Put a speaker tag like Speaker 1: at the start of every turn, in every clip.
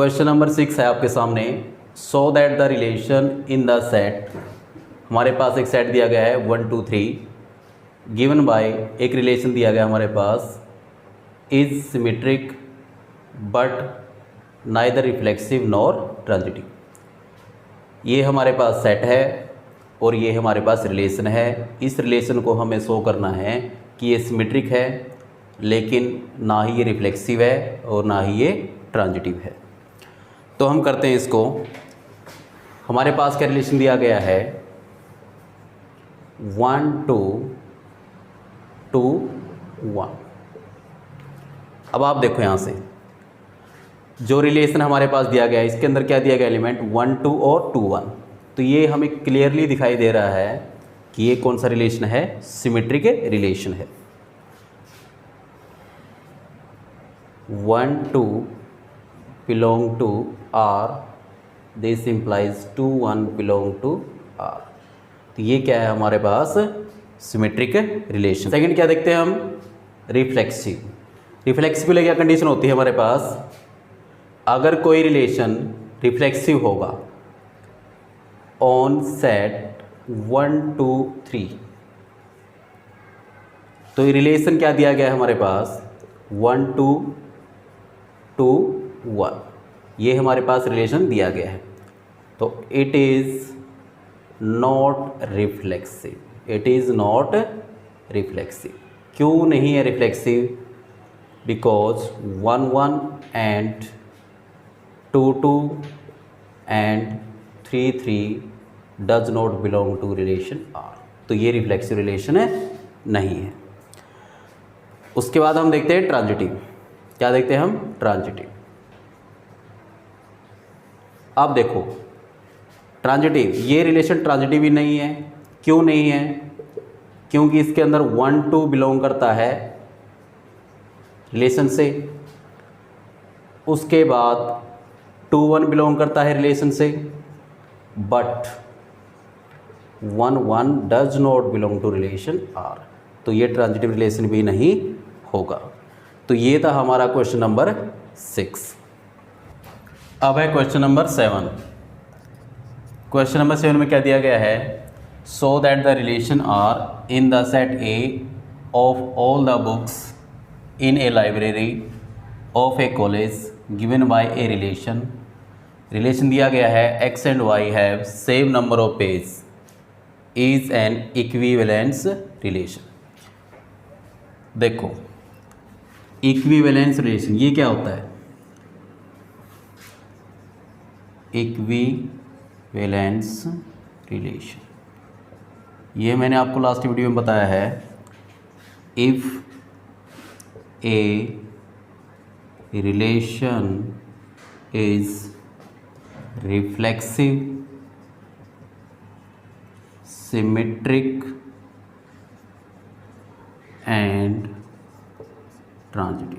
Speaker 1: Question number 6 है आपके सामने। सो that the relation in the set, हमारे पास एक सेट दिया गया है 1 2 3 गिवन बाय, एक रिलेशन दिया गया हमारे पास, is symmetric but neither reflexive nor transitive. ये हमारे पास सेट है और ये हमारे पास रिलेशन है। इस रिलेशन को हमें शो करना है कि ये सिमेट्रिक है लेकिन ना ही ये रिफ्लेक्सिव है और ना ही ये ट्रांजिटिव है। तो हम करते हैं इसको। हमारे पास क्या रिलेशन दिया गया है 1 2 2 1। अब आप देखो यहाँ से जो रिलेशन हमारे पास दिया गया है इसके अंदर क्या दिया गया एलिमेंट 1 2 और 2 1। तो ये हमें क्लियरली दिखाई दे रहा है कि ये कौन सा रिलेशन है, सिमेट्रिक रिलेशन है। 1 2 belong to R, this implies 2 1 belong to R। तो ये क्या है हमारे पास सिमेट्रिक रिलेशन। सेकंड क्या देखते हैं हम, रिफ्लेक्सिव। रिफ्लेक्सिव के लिए क्या कंडीशन होती है हमारे पास, अगर कोई रिलेशन रिफ्लेक्सिव होगा ऑन सेट 1 2 3, तो ये रिलेशन क्या दिया गया है हमारे पास 1 2 2 1, ये हमारे पास रिलेशन दिया गया है। तो it is not reflexive, it is not reflexive. क्यों नहीं है reflexive, because 1 1 and 2 2 and 3 3 does not belong to relation R. तो ये रिफ्लेक्सिव रिलेशन है नहीं है। उसके बाद हम देखते हैं ट्रांजिटिव। क्या देखते हैं हम, ट्रांजिटिव। अब देखो ट्रांजिटिव, ये रिलेशन ट्रांजिटिव ही नहीं है। क्यों नहीं है, क्योंकि इसके अंदर 1 2 बिलोंग करता है रिलेशन से, उसके बाद 2 1 बिलोंग करता है रिलेशन से, but 1 1 does not belong to relation R. तो ये ट्रांजिटिव रिलेशन भी नहीं होगा। तो ये था हमारा क्वेश्चन नंबर 6। अब है क्वेश्चन नंबर 7। क्वेश्चन नंबर 7 में क्या दिया गया है, so that the relation R in the set A of all the books in a library of a college given by a relation. Relation दिया गया है x and y have same number of page is an equivalence relation. देखो equivalence relation ये क्या होता है, equivalence relation, ये मैंने आपको लास्ट वीडियो में बताया है। If a relation is reflexive, symmetric and transitive.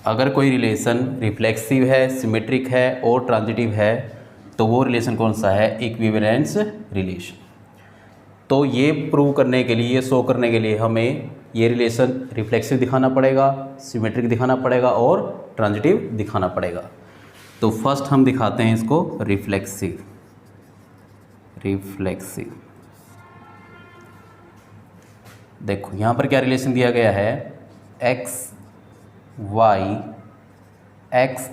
Speaker 1: अगर कोई रिलेशन रिफ्लेक्सिव है, सिमेट्रिक है और ट्रांजिटिव है तो वो रिलेशन कौन सा है, इक्विवेलेंस रिलेशन। तो ये प्रूव करने के लिए, ये शो करने के लिए हमें ये रिलेशन रिफ्लेक्सिव दिखाना पड़ेगा, सिमेट्रिक दिखाना पड़ेगा और ट्रांजिटिव दिखाना पड़ेगा। तो फर्स्ट हम दिखाते हैं इसको रिफ्लेक्सिव। रिफ्लेक्सिव देखो यहाँ पर क्या रिलेशन दिया गया है, x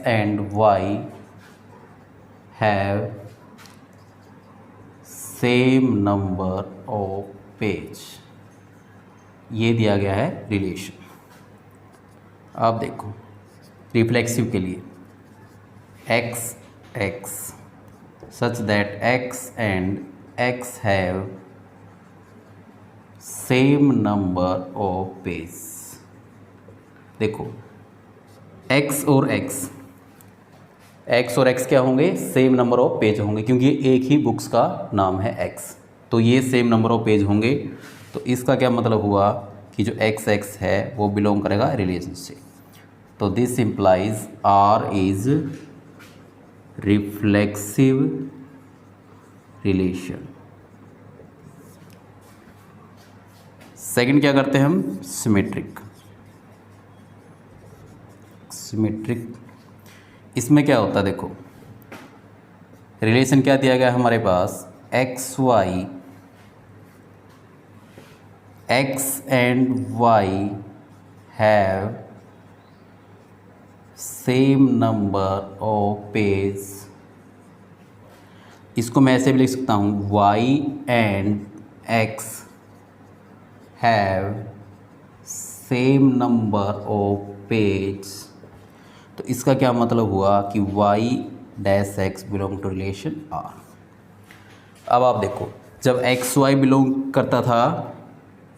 Speaker 1: and y have same number of page, ये दिया गया है रिलेशन। अब देखो रिफ्लेक्सिव के लिए x such that x and x have same number of page. देखो x और x क्या होंगे, सेम नंबर ऑफ पेज होंगे, क्योंकि एक ही बुक्स का नाम है x, तो ये सेम नंबर ऑफ पेज होंगे। तो इसका क्या मतलब हुआ कि जो x है वो बिलोंग करेगा रिलेशन से। तो this implies R is reflexive relation. Second क्या करते हैं हम, सिमेट्रिक। सिमेट्रिक। इसमें क्या होता है देखो, रिलेशन क्या दिया गया है हमारे पास, x y, x and y have same number of page. इसको मैं ऐसे भी लिख सकता हूँ, y and x have same number of page. तो इसका क्या मतलब हुआ कि y dash x belong to relation R। अब आप देखो, जब एक्स वाई बिलोंग करता था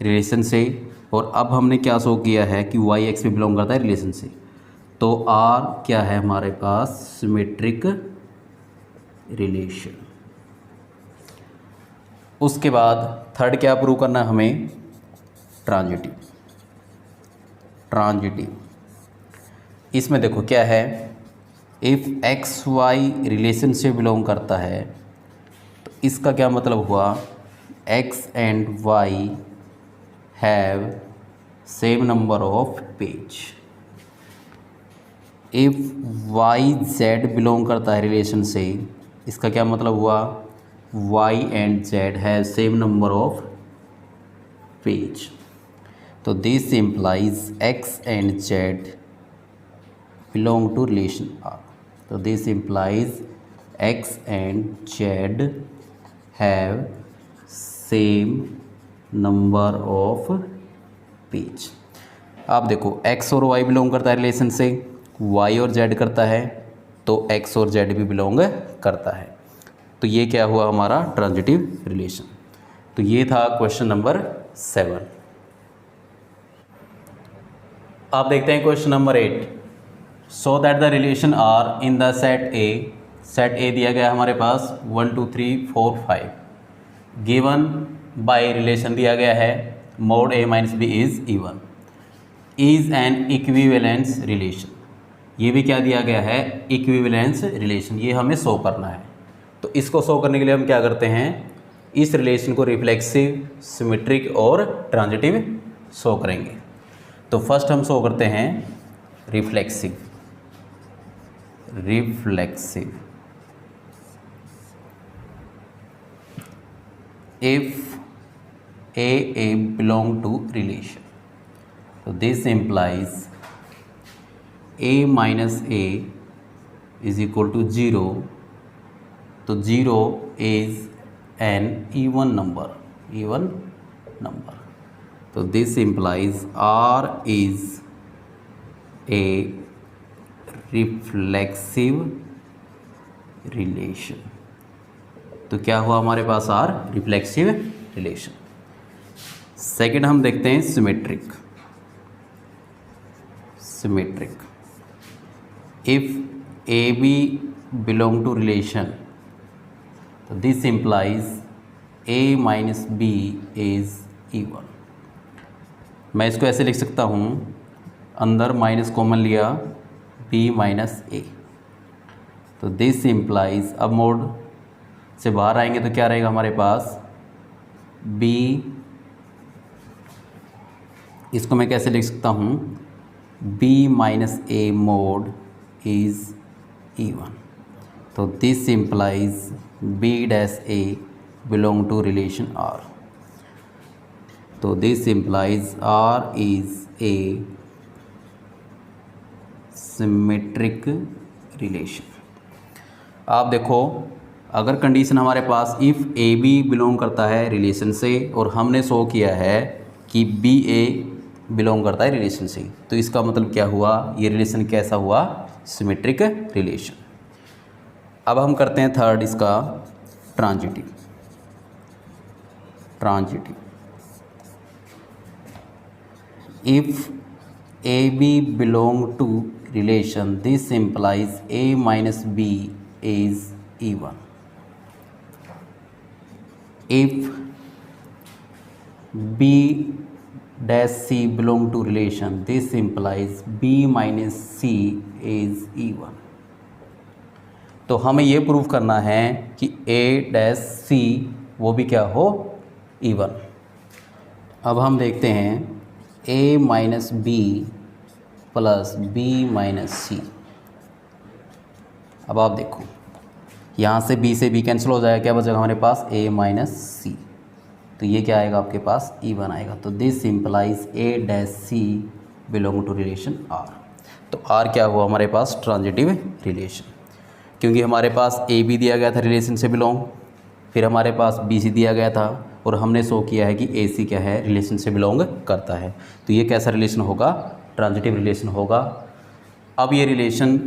Speaker 1: रिलेशन से, और अब हमने क्या शो किया है कि y एक्स भी बिलोंग करता है रिलेशन से, तो R क्या है हमारे पास, सिमेट्रिक रिलेशन। उसके बाद थर्ड क्या प्रूव करना है हमें, ट्रांजिटिव। ट्रांजिटिव इसमें देखो क्या है, इफ़ एक्स वाई रिलेशन से बिलोंग करता है, तो इसका क्या मतलब हुआ, x and y have same number of page. If y z belong करता है रिलेशन से, इसका क्या मतलब हुआ, y and z have same number of page. तो this implies x and z belong to relation R. So this implies X and Z have same number of page. आप देखो X और Y बिलोंग करता है relation से, Y और Z करता है, तो X और Z भी बिलोंग करता है। तो ये क्या हुआ हमारा ट्रांजिटिव रिलेशन। तो ये था क्वेश्चन नंबर 7। आप देखते हैं question number 8। So that the relation R in the set A, set A दिया गया हमारे पास 1 2 3 4 5, गिवन बाय रिलेशन दिया गया है mod A minus B is even, is an equivalence relation. ये भी क्या दिया गया है, इक्विवेलेंस रिलेशन, ये हमें शो करना है। तो इसको शो करने के लिए हम क्या करते हैं, इस रिलेशन को रिफ्लेक्सिव, सिमेट्रिक और ट्रांजिटिव शो करेंगे। तो फर्स्ट हम शो करते हैं reflexive. Reflexive if a belong to relation, so this implies a minus a is equal to 0, तो 0 is an even number, तो this implies R is a reflexive relation. तो क्या हुआ हमारे पास, आर रिफ्लेक्सिव रिलेशन। सेकंड हम देखते हैं symmetric. Symmetric if a B belong to relation, तो this implies A minus B is even. मैं इसको ऐसे लिख सकता हूँ, अंदर माइनस कॉमन लिया, b माइनस ए, तो दिस इम्प्लाइज, अब मोड से बाहर आएंगे तो क्या रहेगा हमारे पास, b, इसको मैं कैसे लिख सकता हूँ, b minus a mod is even. तो this implies b dash a belong to relation R। तो this implies R is a symmetric relation. आप देखो, अगर कंडीशन हमारे पास इफ़ ए बी बिलोंग करता है रिलेशन से, और हमने शो किया है कि बी ए बिलोंग करता है रिलेशन से, तो इसका मतलब क्या हुआ, ये रिलेशन कैसा हुआ, सिमेट्रिक रिलेशन। अब हम करते हैं थर्ड इसका transitive. Transitive if A B belong to relation, this implies a minus b is even. If b dash c belong to relation, this implies b minus c is even. तो हमें ये prove करना है कि a dash c वो भी क्या हो, इवन। अब हम देखते हैं a minus b plus b minus c. अब आप देखो यहाँ से बी से बी कैंसिल हो जाएगा, क्या बचेगा हमारे पास ए माइनस सी। तो ये क्या आएगा आपके पास E1 आएगा। तो this implies A dash C belong to relation R. तो आर क्या हुआ हमारे पास, ट्रांजिटिव रिलेशन, क्योंकि हमारे पास ए बी दिया गया था रिलेशन से बिलोंग, फिर हमारे पास बी सी दिया गया था और हमने शो किया है कि ए सी क्या है, रिलेशन से बिलोंग करता है। तो ये कैसा रिलेशन होगा, ट्रांजिटिव रिलेशन होगा। अब ये रिलेशन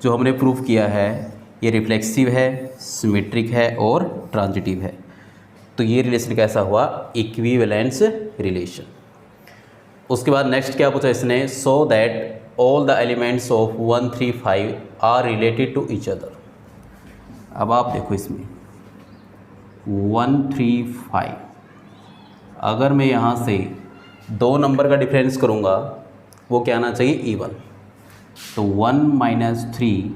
Speaker 1: जो हमने प्रूव किया है ये रिफ्लेक्सिव है, सिमेट्रिक है और ट्रांजिटिव है। तो ये रिलेशन कैसा हुआ, इक्विवेलेंस रिलेशन। उसके बाद नेक्स्ट क्या पूछा इसने, so that all the elements of 1 3 5 are related to each other. अब आप देखो इसमें 1 3 5, अगर मैं यहाँ से 2 नंबर का डिफरेंस करूँगा वो क्या आना चाहिए, E1। तो 1 माइनस 3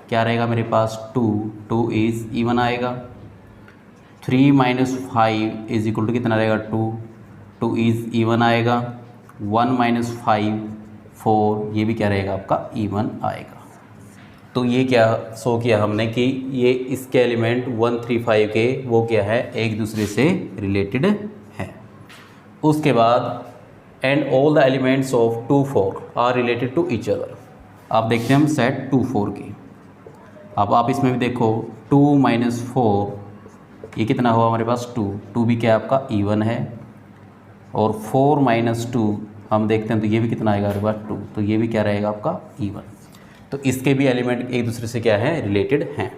Speaker 1: क्या रहेगा मेरे पास, 2 इज़ E1 आएगा। 3 माइनस 5 इज इक्वल टू कितना रहेगा, 2 इज़ E1 आएगा। 1 माइनस 5 4, ये भी क्या रहेगा आपका E1 आएगा। तो ये क्या शो किया हमने कि ये इसके एलिमेंट 1 3 5 के वो क्या है, एक दूसरे से रिलेटेड है। उसके बाद and all the elements of 2 4 are related to each other. आप देखते हैं हम सेट 2 4 की। अब आप इसमें भी देखो 2 माइनस 4 ये कितना हुआ हमारे पास, 2 भी क्या आपका E1 है। और 4 माइनस 2 हम देखते हैं तो ये भी कितना आएगा हमारे पास, 2। तो ये भी क्या रहेगा आपका E1। तो इसके भी एलिमेंट एक दूसरे से क्या है, रिलेटेड हैं।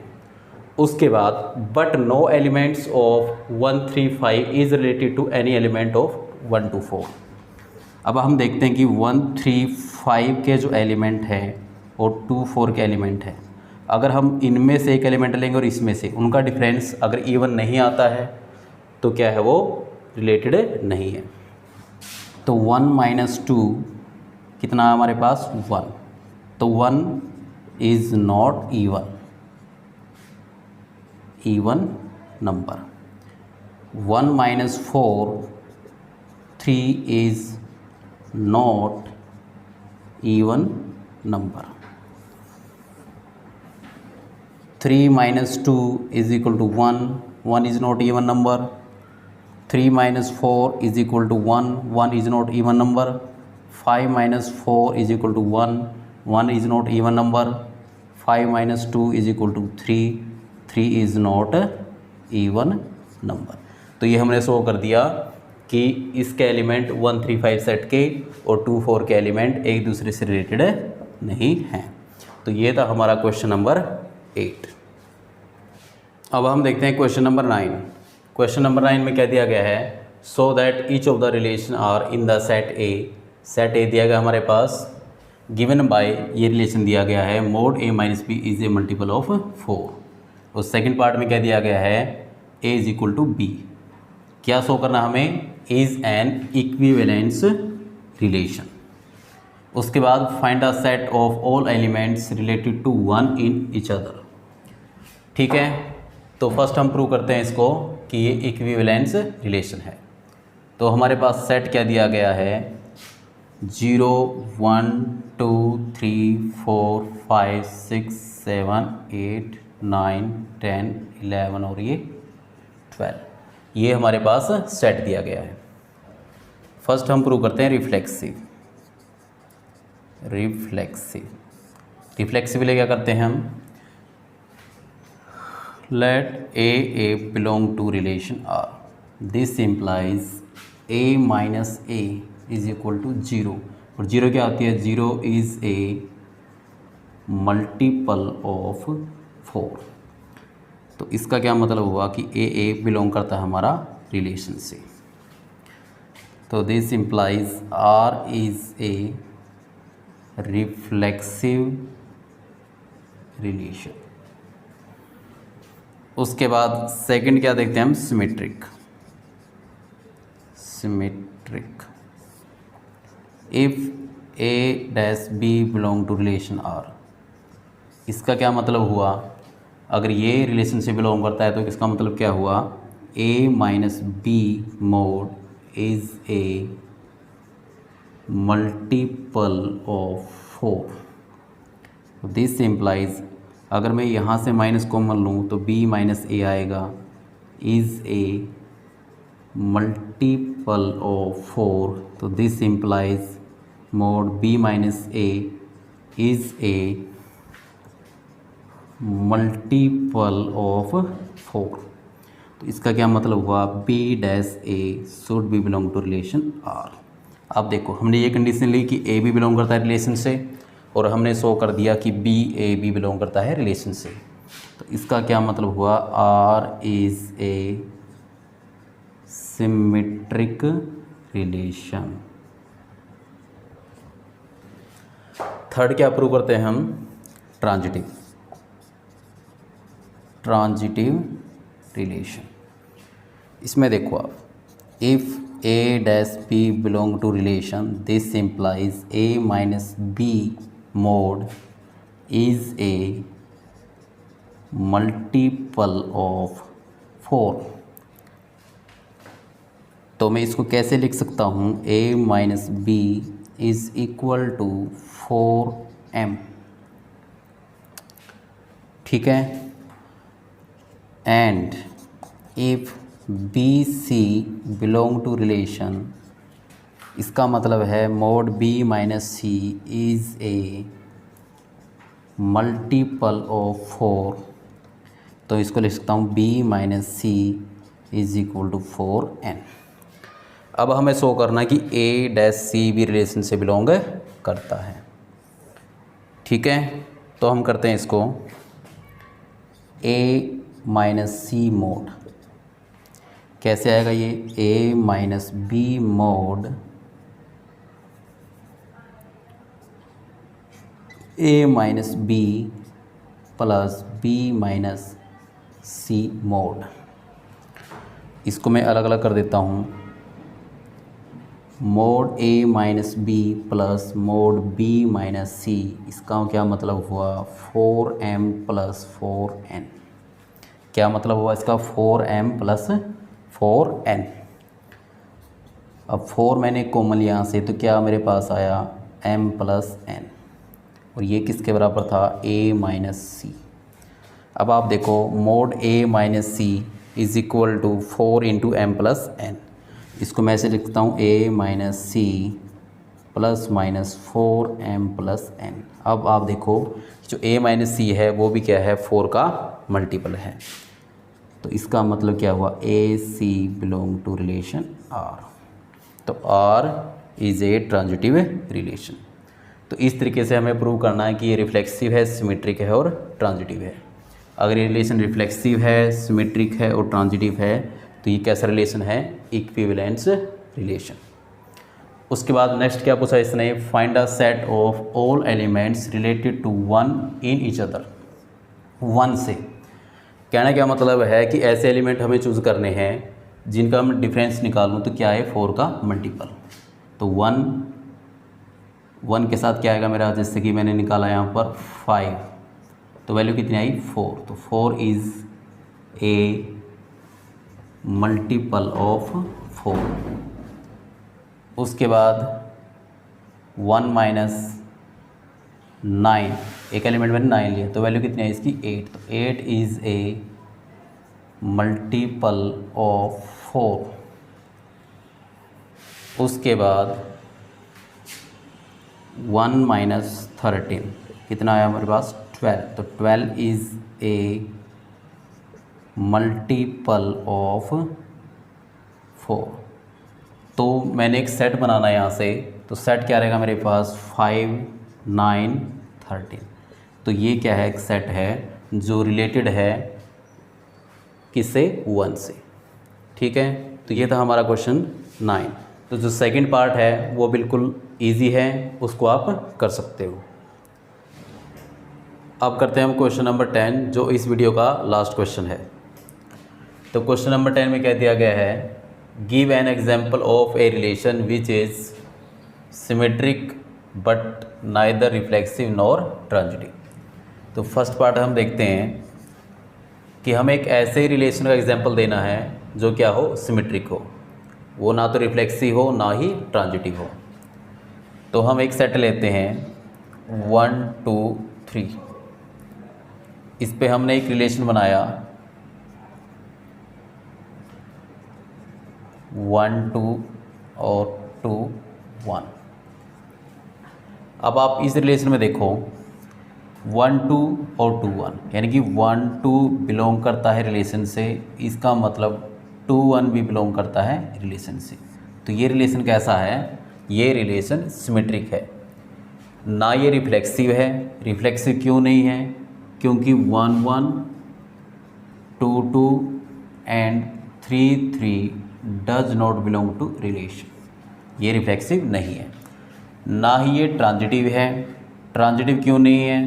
Speaker 1: उसके बाद but no elements of 1 3 5 is related to any element of 1 2 4। अब हम देखते हैं कि 1 3 5 के जो एलिमेंट है और 2 4 के एलिमेंट है, अगर हम इनमें से एक एलिमेंट लेंगे और इसमें से, उनका डिफरेंस अगर E1 नहीं आता है तो क्या है, वो रिलेटेड नहीं है। तो 1 माइनस 2 कितना हमारे पास, 1। तो 1 is not E1 number. 1 minus 4 3 is not E1 number. 3 minus 2 is equal to 1 is not E1 number. 3 minus 4 is equal to 1 is not E1 number. 5 minus 4 is equal to 1 is not E1 number. 5 minus 2 is equal to 3 is not E1 number. तो ये हमने show कर दिया कि इसके element 1 3 5 set के और 2 4 के एलिमेंट एक दूसरे से रिलेटेड नहीं हैं। तो ये था हमारा क्वेश्चन नंबर 8। अब हम देखते हैं क्वेश्चन नंबर 9। क्वेश्चन नंबर 9 में क्या दिया गया है, so that each of the relation R in the set A. Set A दिया गया हमारे पास, गिवन बाय ये रिलेशन दिया गया है mod A minus B is a multiple of 4। और सेकंड पार्ट में क्या दिया गया है, A is equal to B. क्या शो करना हमें, इज़ एन इक्विवेलेंस रिलेशन। उसके बाद find the set of all elements related to 1 in each other. ठीक है, तो फर्स्ट हम प्रूव करते हैं इसको कि ये इक्विवेलेंस रिलेशन है। तो हमारे पास सेट क्या दिया गया है, 0 1 2 3 4 5 6 7 8 9 10 11 और ये 12, ये हमारे पास सेट दिया गया है। फर्स्ट हम प्रूव करते हैं रिफ्लेक्सिव लिए क्या करते हैं हम, let A belong to relation R. This implies A minus A is equal to 0। और 0 क्या होती है, 0 इज़ ए मल्टीपल ऑफ 4। तो इसका क्या मतलब हुआ कि A बिलोंग करता है हमारा रिलेशन से। तो this implies R is a reflexive relation. उसके बाद सेकंड क्या देखते हैं हम, symmetric. If A dash B belong to relation R। इसका क्या मतलब हुआ, अगर ये रिलेशन से बिलोंग करता है तो इसका मतलब क्या हुआ, A minus B mod is a multiple of 4। This implies, अगर मैं यहाँ से माइनस कॉमन लूँ तो b माइनस ए आएगा, इज़ ए मल्टीपल ऑफ 4। तो this implies mod b minus A is a multiple of 4। तो इसका क्या मतलब हुआ, b dash A should be belong to relation R। अब देखो हमने ये कंडीशन ली कि ए बी बिलोंग करता है रिलेशन से, और हमने शो कर दिया कि बी ए बी बिलोंग करता है रिलेशन से। तो इसका क्या मतलब हुआ, R is a symmetric relation. Third क्या प्रूव करते हैं हम, ट्रांजिटिव रिलेशन। इसमें देखो आप, if A dash B belong to relation this implies A minus B mod is a multiple of 4। तो मैं इसको कैसे लिख सकता हूँ, a minus B is equal to 4m। ठीक है, and if B C belong to relation, इसका मतलब है mod b minus C is a multiple of 4। तो इसको लिख सकता हूँ b minus C is equal to 4n। अब हमें शो करना है कि a डैश सी भी रिलेशन से बिलोंग करता है। ठीक है, तो हम करते हैं इसको, a माइनस सी मोड कैसे आएगा, ये a minus B mod a minus b plus b minus c mod. इसको मैं अलग अलग कर देता हूँ, mod a minus b plus mod b minus c. इसका क्या मतलब हुआ, 4m प्लस 4n। क्या मतलब हुआ इसका, 4m प्लस 4n। अब 4 मैंने कॉमन यहाँ से, तो क्या मेरे पास आया m प्लस n, और ये किसके बराबर था, a माइनस सी। अब आप देखो, mod a minus C is equal to 4 into M plus n। इसको मैं ऐसे लिखता हूँ, a minus C plus minus 4m plus n। अब आप देखो, जो a माइनस सी है वो भी क्या है, 4 का मल्टीपल है। तो इसका मतलब क्या हुआ, ए सी बिलोंग टू रिलेशन R। तो R is A transitive relation. तो इस तरीके से हमें प्रूव करना है कि ये रिफ्लेक्सिव है, सिमेट्रिक है और ट्रांजिटिव है। अगर ये रिलेशन रिफ्लेक्सिव है, सिमेट्रिक है और ट्रांजिटिव है, तो ये कैसा रिलेशन है, इक्विवेलेंस रिलेशन। उसके बाद नेक्स्ट क्या पूछा इसने, find a set of all elements related to 1 in each other. 1 से कहना क्या मतलब है कि ऐसे एलिमेंट हमें चूज़ करने हैं जिनका मैं डिफरेंस निकालूं तो क्या है, 4 का मल्टीपल। तो 1 के साथ क्या आएगा मेरा, जैसे कि मैंने निकाला यहाँ पर 5, तो वैल्यू कितनी आई, 4। तो 4 इज़ ए मल्टीपल ऑफ 4। उसके बाद 1 माइनस 9, एक एलिमेंट मैंने 9 लिया, तो वैल्यू कितनी है इसकी, 8। तो 8 इज़ ए मल्टीपल ऑफ 4। उसके बाद 1 माइनस 13, कितना आया हमारे पास, 12। तो 12 इज़ ए मल्टीपल ऑफ 4। तो मैंने एक सेट बनाना है यहाँ से, तो सेट क्या रहेगा मेरे पास, 5 9 13। तो ये क्या है, एक सेट है जो रिलेटेड है किससे, 1 से। ठीक है, तो ये था हमारा क्वेश्चन 9। तो जो सेकंड पार्ट है वो बिल्कुल इजी है, उसको आप कर सकते हो। अब करते हैं हम क्वेश्चन नंबर 10, जो इस वीडियो का लास्ट क्वेश्चन है। तो क्वेश्चन नंबर 10 में क्या दिया गया है, give an example of a relation which is symmetric but neither reflexive nor transitive. तो फर्स्ट पार्ट हम देखते हैं कि हमें एक ऐसे रिलेशन का एग्जाम्पल देना है जो क्या हो, सिमेट्रिक हो, वो ना तो रिफ्लेक्सिव हो ना ही ट्रांजिटिव हो। तो हम एक सेट लेते हैं 1 2 3, इस पे हमने एक रिलेशन बनाया 1 2 और 2 1। अब आप इस रिलेशन में देखो 1 2 और 2 1, यानी कि 1 2 बिलोंग करता है रिलेशन से, इसका मतलब 2 1 भी बिलोंग करता है रिलेशन से। तो ये रिलेशन कैसा है? ये रिलेशन सिमेट्रिक है, ना ये रिफ्लेक्सिव है। रिफ्लेक्सिव क्यों नहीं है? क्योंकि 1 1 2 2 and 3 3 does not belong to relation, ये रिफ्लेक्सिव नहीं है। ना ही ये ट्रांजिटिव है। ट्रांजिटिव क्यों नहीं है?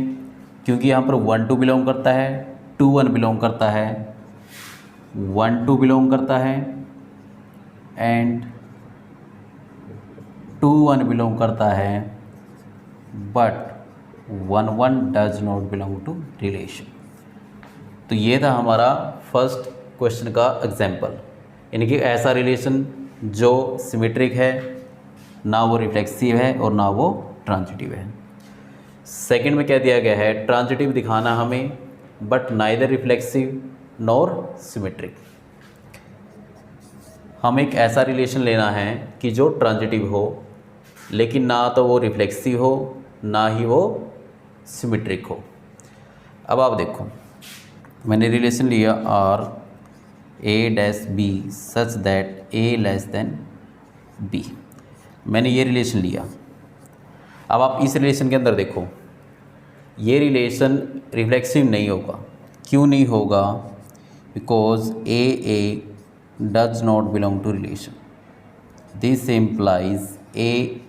Speaker 1: क्योंकि यहाँ पर 1 2 बिलोंग करता है, 2 1 बिलोंग करता है, 1 2 बिलोंग करता है एंड 2 1 बिलोंग करता है, but 1 1 does not belong to relation. तो ये था हमारा फर्स्ट क्वेश्चन का एग्जाम्पल, यानी कि ऐसा रिलेशन जो सिमेट्रिक है, ना वो रिफ्लेक्सिव है और ना वो ट्रांजिटिव है। सेकंड में क्या दिया गया है? ट्रांजिटिव दिखाना हमें, but neither reflexive nor symmetric. हम एक ऐसा रिलेशन लेना है कि जो ट्रांजिटिव हो, लेकिन ना तो वो रिफ्लेक्सिव हो ना ही वो सिमेट्रिक हो। अब आप देखो, मैंने रिलेशन लिया R A dash B such that A less than B, मैंने ये रिलेशन लिया। अब आप इस रिलेशन के अंदर देखो, ये रिलेशन रिफ्लेक्सिव नहीं होगा। क्यों नहीं होगा? Because a does not belong to relation, this implies a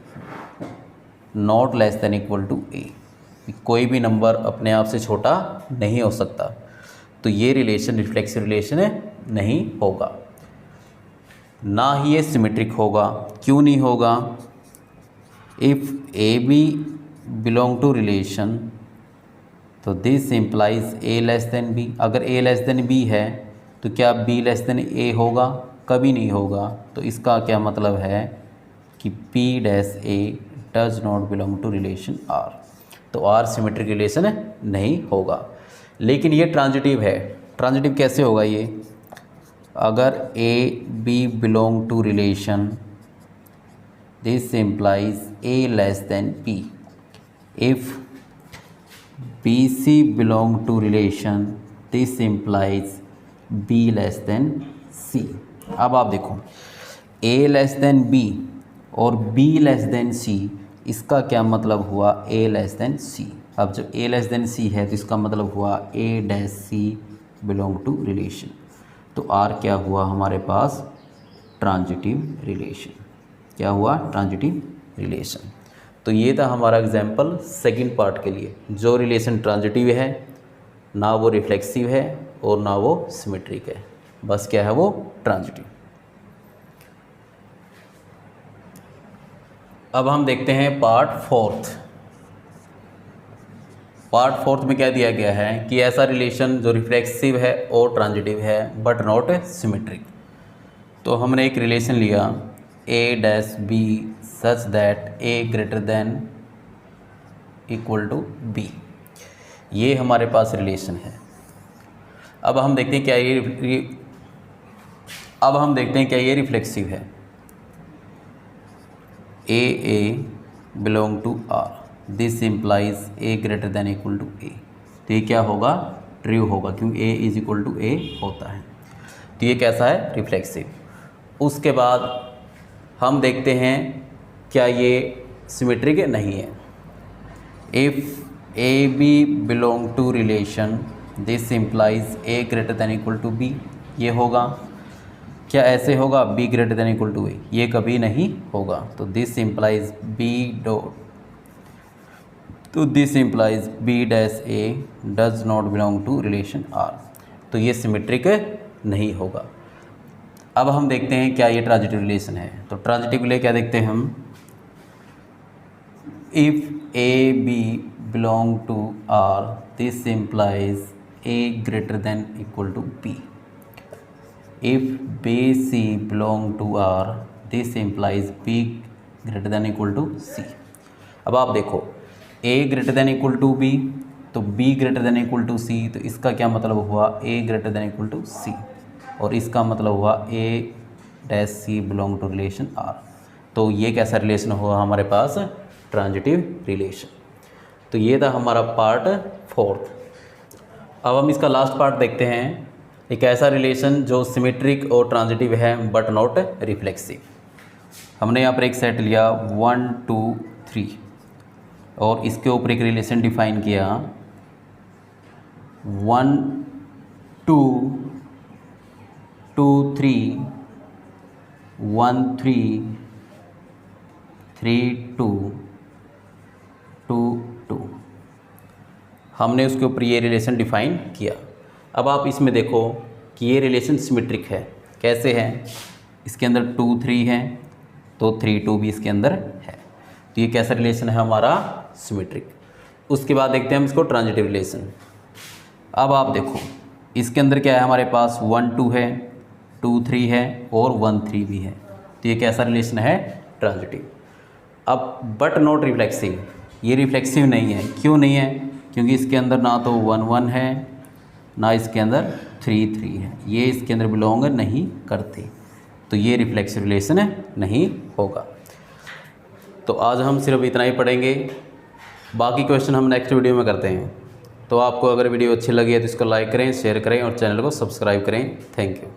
Speaker 1: not less than equal to a, कोई भी नंबर अपने आप से छोटा नहीं हो सकता। तो ये रिलेशन रिफ्लेक्सिव रिलेशन नहीं होगा, ना ही ये सिमेट्रिक होगा। क्यों नहीं होगा? If A B belong to relation, तो this implies a less than b. अगर ए लेस देन बी है तो क्या बी लेस देन ए होगा? कभी नहीं होगा। तो इसका क्या मतलब है कि P dash A does not belong to relation R. तो आर सिमेट्रिक रिलेशन नहीं होगा। लेकिन ये ट्रांजिटिव है। ट्रांजिटिव कैसे होगा ये? अगर a B belong to relation, this implies a less than p. If B C belong to relation, this implies b less than c. अब आप देखो, ए लेस देन बी और बी लेस देन सी, इसका क्या मतलब हुआ? A less than c. अब जब ए लेस देन सी है तो इसका मतलब हुआ a dash C belong to relation. तो आर क्या हुआ हमारे पास? Transitive relation. क्या हुआ? Transitive relation. तो ये था हमारा एग्जाम्पल सेकंड पार्ट के लिए। जो रिलेशन ट्रांजिटिव है, ना वो रिफ्लेक्सिव है और ना वो सिमेट्रिक है, बस क्या है वो? ट्रांजिटिव। अब हम देखते हैं पार्ट फोर्थ। पार्ट फोर्थ में क्या दिया गया है कि ऐसा रिलेशन जो रिफ्लेक्सिव है और ट्रांजिटिव है बट नॉट सिमेट्रिक। तो हमने एक रिलेशन लिया a dash B such that a greater than equal to b. ये हमारे पास रिलेशन है। अब हम देखते हैं क्या ये रिफ्लेक्सिव है। A belong to R, this implies A greater than equal to a. तो ये क्या होगा? ट्रू होगा, क्योंकि a is equal to a होता है। तो ये कैसा है? रिफ्लेक्सिव। उसके बाद हम देखते हैं क्या ये सिमेट्रिक है? नहीं है। If A B belong to relation, this implies A greater than equal to b. ये होगा क्या? ऐसे होगा b greater than equal to a, ये कभी नहीं होगा। तो this implies b dash A does not belong to relation R. तो ये सिमेट्रिक नहीं होगा। अब हम देखते हैं क्या ये ट्रांजिटिव रिलेशन है। तो ट्रांजिटिव के लिए क्या देखते हैं हम? If A B belong to R, this implies A greater than equal to B. If B C belong to R, this implies B greater than equal to C। अब आप देखो a greater than equal to b, तो b greater than equal to c, तो इसका क्या मतलब हुआ a greater than equal to c, और इसका मतलब हुआ a dash c belong to relation r। तो ये कैसा रिलेशन हुआ हमारे पास, ट्रांजिटिव रिलेशन। तो ये था हमारा पार्ट 4। अब हम इसका लास्ट पार्ट देखते हैं, एक ऐसा रिलेशन जो सिमेट्रिक और ट्रांजिटिव है बट नॉट रिफ्लेक्सिव। हमने यहाँ पर एक सेट लिया 1 2 3 और इसके ऊपर एक रिलेशन डिफाइन किया 1 2 2 3 1 3 3 2 2 2। हमने उसके ऊपर ये रिलेशन डिफाइन किया। अब आप इसमें देखो कि ये रिलेशन सिमेट्रिक है। कैसे है, इसके अंदर 2 3 है तो 3 2 भी इसके अंदर है, तो ये कैसा रिलेशन है हमारा, सिमेट्रिक। उसके बाद देखते हैं हम इसको ट्रांजिटिव रिलेशन। अब आप देखो इसके अंदर क्या है हमारे पास, 1 2 है, 2 3 है और 1 3 भी है, तो ये कैसा रिलेशन है, ट्रांजिटिव। अब बट नॉट रिफ्लेक्सिव, ये रिफ्लेक्सिव नहीं है। क्यों नहीं है, क्योंकि इसके अंदर ना तो 1 1 है ना इसके अंदर 3 3 है, ये इसके अंदर बिलोंग नहीं करते, तो ये रिफ्लेक्सिव रिलेशन नहीं होगा। तो आज हम सिर्फ इतना ही पढ़ेंगे, बाकी क्वेश्चन हम नेक्स्ट वीडियो में करते हैं। तो आपको अगर वीडियो अच्छी लगी है तो इसको लाइक करें, शेयर करें और चैनल को सब्सक्राइब करें। Thank you.